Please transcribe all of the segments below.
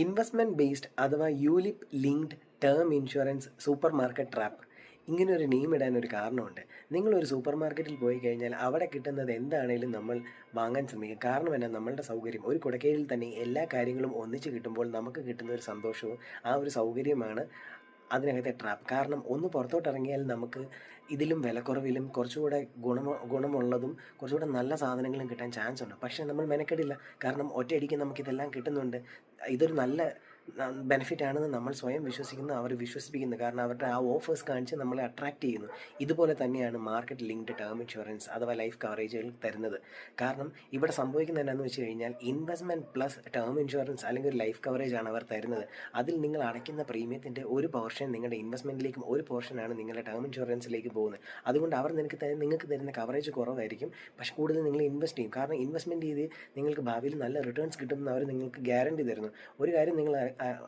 Investment based അഥവാ ULIP linked term insurance super market trap. ഇങ്ങനെ ഒരു നെയിം ഇടാൻ ഒരു കാരണമുണ്ട്. നിങ്ങളൊരു സൂപ്പർ മാർക്കറ്റിൽ പോയി കഴിഞ്ഞാൽ അവിടെ കിട്ടുന്നത് എന്താണേലും നമ്മൾ വാങ്ങാൻ ശ്രമിക്കും. കാരണം എന്നാ, നമ്മളുടെ സൗകര്യം ഒരു കുടക്കീഴിൽ തന്നെ എല്ലാ കാര്യങ്ങളും ഒന്നിച്ച് കിട്ടുമ്പോൾ നമുക്ക് കിട്ടുന്ന ഒരു സന്തോഷവും ആ ഒരു സൗകര്യമാണ് അതിനകത്തെ ട്രാപ്പ്. കാരണം ഒന്ന് പുറത്തോട്ടിറങ്ങിയാൽ നമുക്ക് ഇതിലും വിലക്കുറവിലും കുറച്ചുകൂടെ ഗുണമുള്ളതും കുറച്ചുകൂടെ നല്ല സാധനങ്ങളും കിട്ടാൻ ചാൻസ് ഉണ്ട്. പക്ഷേ നമ്മൾ മെനക്കെടില്ല. കാരണം ഒറ്റയടിക്ക് നമുക്കിതെല്ലാം കിട്ടുന്നുണ്ട്. ഇതൊരു നല്ല ബെനിഫിറ്റ് ആണെന്ന് നമ്മൾ സ്വയം വിശ്വസിക്കുന്നു, അവർ വിശ്വസിപ്പിക്കുന്നു. കാരണം അവരുടെ ആ ഓഫേഴ്സ് കാണിച്ച് നമ്മളെ അട്രാക്റ്റ് ചെയ്യുന്നു. ഇതുപോലെ തന്നെയാണ് മാർക്കറ്റ് ലിങ്ക്ഡ് ടേം ഇൻഷുറൻസ് അഥവാ ലൈഫ് കവറേജുകൾ തരുന്നത്. കാരണം ഇവിടെ സംഭവിക്കുന്നത് എന്താണെന്ന് വെച്ച് കഴിഞ്ഞാൽ ഇൻവെസ്റ്റ്മെൻറ്റ് പ്ലസ് ടേം ഇൻഷുറൻസ് അല്ലെങ്കിൽ ഒരു ലൈഫ് കവറേജ് ആണ് അവർ തരുന്നത്. അതിൽ നിങ്ങൾ അടയ്ക്കുന്ന പ്രീമിയത്തിൻ്റെ ഒരു പോർഷൻ നിങ്ങളുടെ ഇൻവെസ്റ്റ്മെൻറ്റിലേക്കും ഒരു പോർഷനാണ് നിങ്ങളുടെ ടേം ഇൻഷുറൻസിലേക്ക് പോകുന്നത്. അതുകൊണ്ട് അവർ നിങ്ങൾക്ക് തരുന്ന കവറേജ് കുറവായിരിക്കും, പക്ഷേ കൂടുതൽ നിങ്ങൾ ഇൻവെസ്റ്റ് ചെയ്യും. കാരണം ഇൻവെസ്റ്റ്മെൻറ്റ് ചെയ്ത് നിങ്ങൾക്ക് ഭാവിയിൽ നല്ല റിട്ടേൺസ് കിട്ടുമെന്ന് അവർ നിങ്ങൾക്ക് ഗ്യാരണ്ടി തരുന്നു. ഒരു കാര്യം നിങ്ങൾ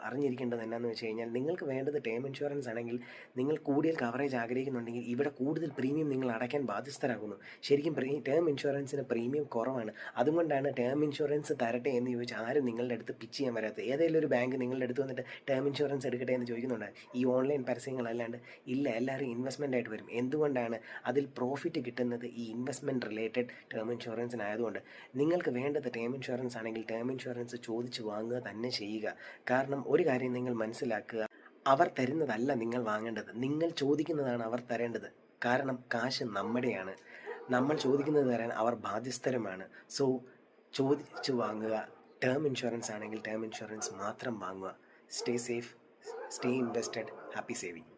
അറിഞ്ഞിരിക്കേണ്ടത് എന്നാന്ന് വെച്ച് കഴിഞ്ഞാൽ, നിങ്ങൾക്ക് വേണ്ടത് ടേം ഇൻഷുറൻസ് ആണെങ്കിൽ നിങ്ങൾ കൂടുതൽ കവറേജ് ആഗ്രഹിക്കുന്നുണ്ടെങ്കിൽ ഇവിടെ കൂടുതൽ പ്രീമിയം നിങ്ങൾ അടയ്ക്കാൻ ബാധ്യസ്ഥരാകുന്നു. ശരിക്കും ടേം ഇൻഷുറൻസിന് പ്രീമിയം കുറവാണ്. അതുകൊണ്ടാണ് ടേം ഇൻഷുറൻസ് തരട്ടെ എന്ന് ചോദിച്ചാൽ ആരും നിങ്ങളുടെ അടുത്ത് പിച്ച് ചെയ്യാൻ വരാത്തത്. ഏതെങ്കിലും ഒരു ബാങ്ക് നിങ്ങളുടെ അടുത്ത് വന്നിട്ട് ടേം ഇൻഷുറൻസ് എടുക്കട്ടെ എന്ന് ചോദിക്കുന്നുണ്ട്. ഈ ഓൺലൈൻ പരസ്യങ്ങളല്ലാണ്ട് ഇല്ല. എല്ലാവരും ഇൻവെസ്റ്റ്മെൻ്റ് ആയിട്ട് വരും. എന്തുകൊണ്ടാണ്? അതിൽ പ്രോഫിറ്റ് കിട്ടുന്നത് ഈ ഇൻവെസ്റ്റ്മെൻറ്റ് റിലേറ്റഡ് ടേം ഇൻഷുറൻസിനായതുകൊണ്ട്. നിങ്ങൾക്ക് വേണ്ടത് ടേം ഇൻഷുറൻസ് ആണെങ്കിൽ ടേം ഇൻഷുറൻസ് ചോദിച്ച് വാങ്ങുക തന്നെ ചെയ്യുക. കാരണം ഒരു കാര്യം നിങ്ങൾ മനസ്സിലാക്കുക, അവർ തരുന്നതല്ല നിങ്ങൾ വാങ്ങേണ്ടത്, നിങ്ങൾ ചോദിക്കുന്നതാണ് അവർ തരേണ്ടത്. കാരണം കാശ് നമ്മുടെയാണ്, നമ്മൾ ചോദിക്കുന്നത് തരാൻ അവർ ബാധ്യസ്ഥരുമാണ്. സോ ചോദിച്ചു വാങ്ങുക. ടേം ഇൻഷുറൻസ് ആണെങ്കിൽ ടേം ഇൻഷുറൻസ് മാത്രം വാങ്ങുക. Stay safe, stay invested, happy saving.